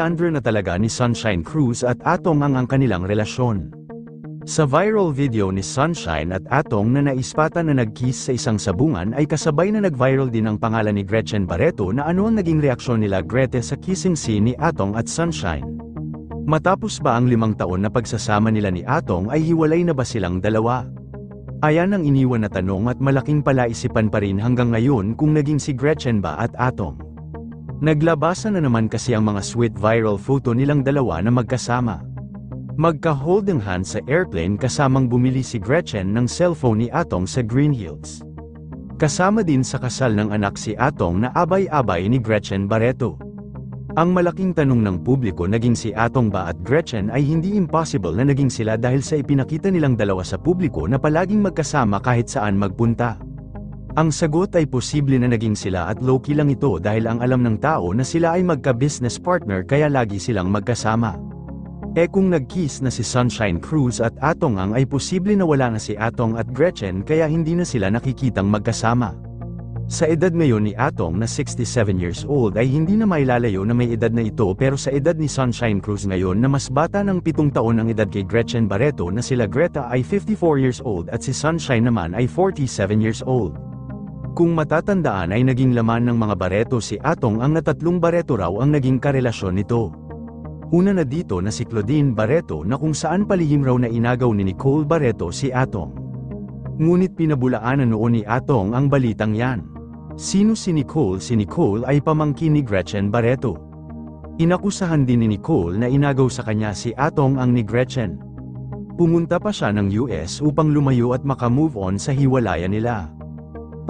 Andrew na talaga ni Sunshine Cruz at Atong ang kanilang relasyon. Sa viral video ni Sunshine at Atong na naispatan na nag-kiss sa isang sabungan ay kasabay na nag-viral din ang pangalan ni Gretchen Barreto na ano ang naging reaksyon nila Grete sa kissing scene ni Atong at Sunshine. Matapos ba ang 5 taon na pagsasama nila ni Atong ay hiwalay na ba silang dalawa? Ayan ang iniwan na tanong at malaking palaisipan pa rin hanggang ngayon kung naging si Gretchen ba at Atong. Naglabasa na naman kasi ang mga sweet viral photo nilang dalawa na magkasama. Magka-holding hands sa airplane kasamang bumili si Gretchen ng cellphone ni Atong sa Green Hills. Kasama din sa kasal ng anak si Atong na abay-abay ni Gretchen Barreto. Ang malaking tanong ng publiko naging si Atong ba at Gretchen ay hindi impossible na naging sila dahil sa ipinakita nilang dalawa sa publiko na palaging magkasama kahit saan magpunta. Ang sagot ay posible na naging sila at low-key lang ito dahil ang alam ng tao na sila ay magka-business partner kaya lagi silang magkasama. Kung nag-kiss na si Sunshine Cruz at Atong ay posible na wala na si Atong at Gretchen kaya hindi na sila nakikitang magkasama. Sa edad ngayon ni Atong na 67 years old ay hindi na mailalayo na may edad na ito pero sa edad ni Sunshine Cruz ngayon na mas bata ng 7 taon ang edad kay Gretchen Barreto na sila Greta ay 54 years old at si Sunshine naman ay 47 years old. Kung matatandaan ay naging laman ng mga Barreto si Atong na 3 Barreto raw ang naging karelasyon nito. Una na dito na si Claudine Barreto na kung saan palihim raw na inagaw ni Nicole Barreto si Atong. Ngunit pinabulaanan noon ni Atong ang balitang yan. Sino si Nicole? Si Nicole ay pamangkin ni Gretchen Barreto. Inakusahan din ni Nicole na inagaw sa kanya si Atong ni Gretchen. Pumunta pa siya ng US upang lumayo at makamove on sa hiwalayan nila.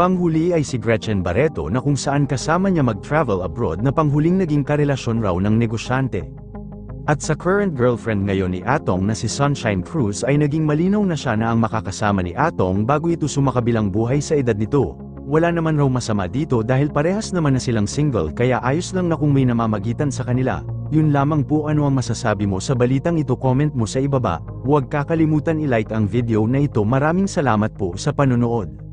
Panghuli ay si Gretchen Barreto na kung saan kasama niya mag-travel abroad na panghuling naging karelasyon raw ng negosyante. At sa current girlfriend ngayon ni Atong na si Sunshine Cruz ay naging malinaw na siya na ang makakasama ni Atong bago ito sumakabilang buhay sa edad nito. Wala naman raw masama dito dahil parehas naman na silang single kaya ayos lang na kung may namamagitan sa kanila. Yun lamang po. Ano ang masasabi mo sa balitang ito? Comment mo sa ibaba. Huwag kakalimutan i-like ang video na ito. Maraming salamat po sa panonood.